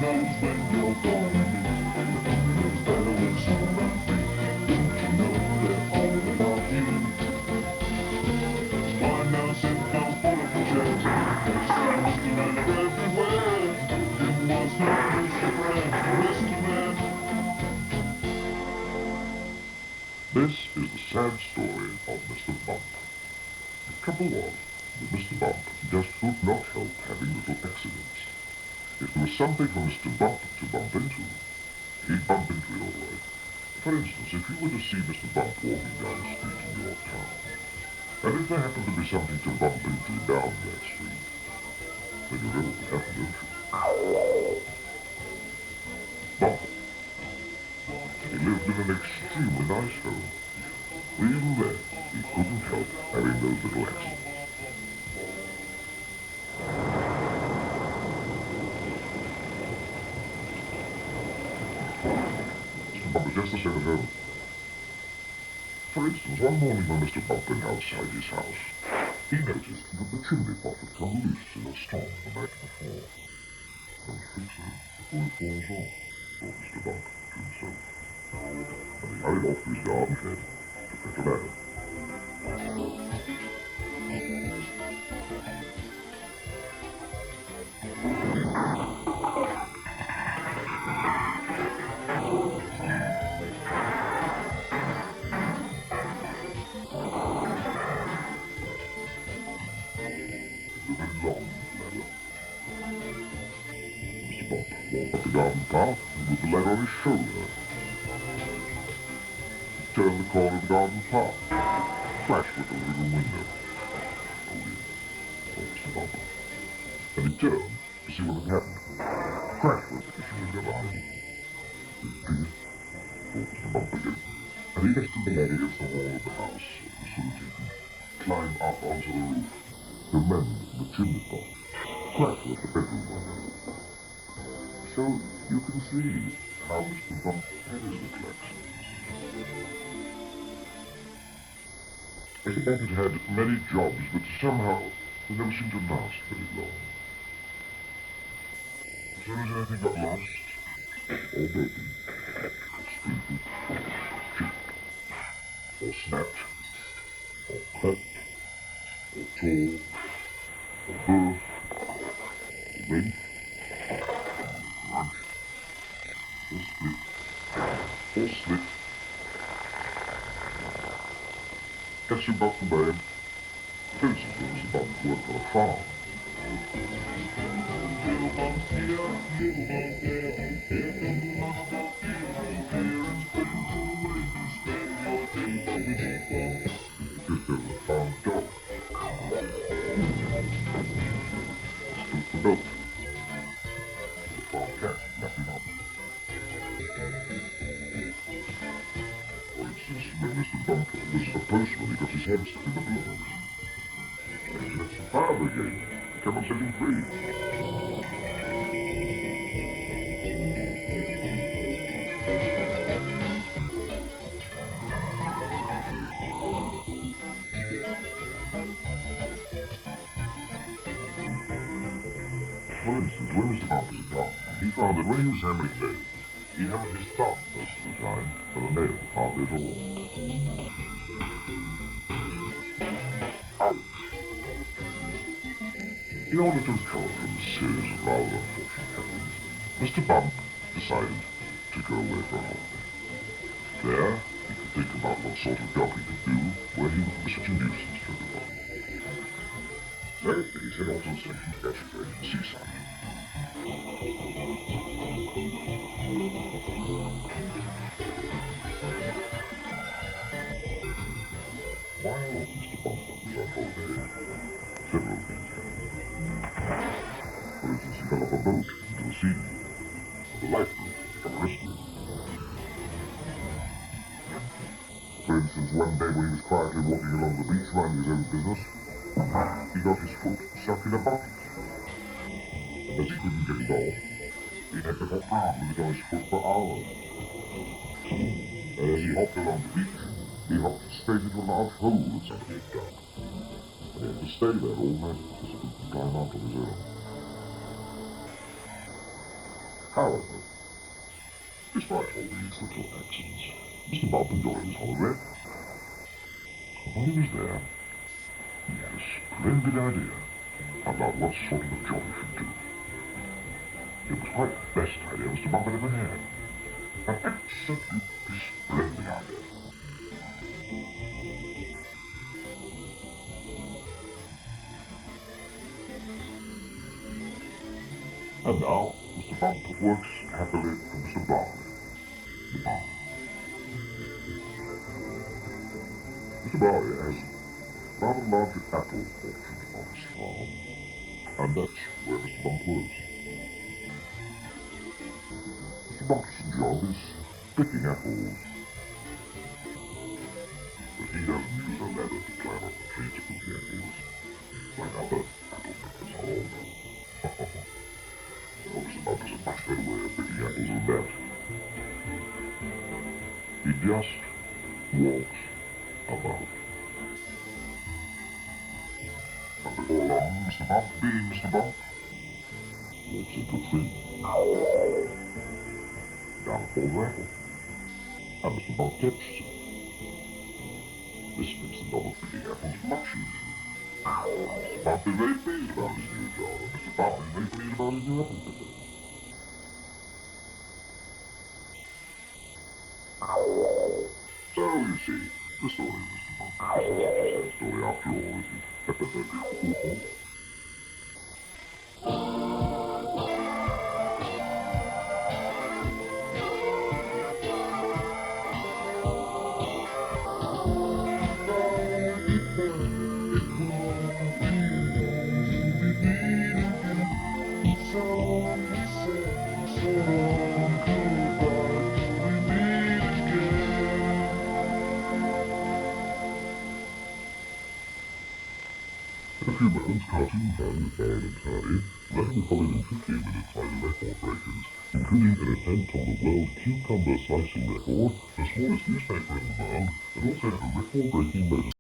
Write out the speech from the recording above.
knows when you're gonna be. The fireworks on my feet. Don't you know they're all about you? Why now sit down full of projects? There's Mr. Man everywhere. You must not miss your friend, Mr. Man. This is the sad story of Mr. Bump. The trouble was that Mr. Bump just could not help having little accidents. If there was something for Mr. Bump to bump into, he'd bump into it all right. For instance, if you were to see Mr. Bump walking down the street in your town, and if there happened to be something to bump into down that street, then you know what would happen, don't you? Bump. He lived in an extremely nice home. But even then, he couldn't help having those little accidents. Mr. Bump was just the same at home. For instance, one morning when Mr. Bump went outside his house, he noticed that the chimney pot had come loose in a storm the night before. Don't fix it before it falls off, thought Mr. Bump to himself. And he hurried off to his garden shed to fetch a ladder. Walked up the garden path with the ladder on his shoulder. He turned the corner of the garden path. Flash went over the window. Oh dear, thought Mr. Bump. And he turned to see what had happened. Crash went the window behind him. Dear, thought Mr. Bump again. And he rested the ladder against the wall of the house so that he could climb up onto the roof to mend the chimney pot. Crash went the bedroom window. So you can see how Mr. Bump had his little accidents. Mr. Bump had had many jobs, but somehow they never seemed to last very long. As soon as anything got lost, or broken, or stupid, or chipped, or snapped, or cut, or tore, or burst, or rent, or split, or slit. Gets you back to bed. For instance, when Mr. Bump worked on a farm. Little bump here, little bump there, little bump here, and spend your day over there. Because there was a farm dog. Stood for milk. The farm cat lapped him up. For instance, when Mr. Bump was a postman, he got his hand stuck in the blood. And that's the fire brigade. Come on, set him free. For instance, when Mr. Bump was a gardener, he found that when he was hammering nails, he hammered his thumb most of the time, but the nail hardly at all. In order to recover from a series of rather unfortunate happenings, Mr. Bump decided to go away for a holiday. There, he could think about what sort of job he could do where he would be such a nuisance to everybody. So he set off to the station to catch a train to the seaside. While Mr. Bump was on holiday, several things happened. For instance, he fell off a boat into the sea, and the lifeboat became a rescue. For instance, one day when he was quietly walking along the beach minding his own business, he got his foot stuck in a bucket. And as he couldn't get it off, he had to hop around with it on his foot for hours. And as he hopped along the beach, he hopped straight into a large hole that somebody had dug. And he had to stay there all night because he couldn't climb out on his own. However, despite all these little accidents, Mr. Bump enjoyed his holiday. And while he was there, he had a splendid idea about what sort of a job he should do. It was quite the best idea Mr. Bump had ever had. An absolutely splendid idea. And now, Mr. Bump works happily for Mr. Barley. The barn. Mr. Barley has rather large apple orchard on his farm, and that's where Mr. Bump lives. Mr. Bump's job is picking apples, but he doesn't use a ladder to climb up the tree to pick the apples, like other apple pickers all know. Well, Mr. Bump has a much better way of picking apples than that. He just walks about. But before long, Mr. Bump, being Mr. Bump, walks into a tree. Down falls an apple, and Mr. Bump catches it. This makes the job of picking apples much easier. Mr. Bump is very pleased about his new job, and Mr. Bump is very pleased about his new apple picker. So, you see, the story of Mr. Bump is not a sad story after all, is it? A few moments cartoon fun with Barn and Tiny, then we followed in 15 minutes by the record breakers, including an attempt on the world cucumber slicing record, the smallest newspaper in the world, and also a record-breaking motor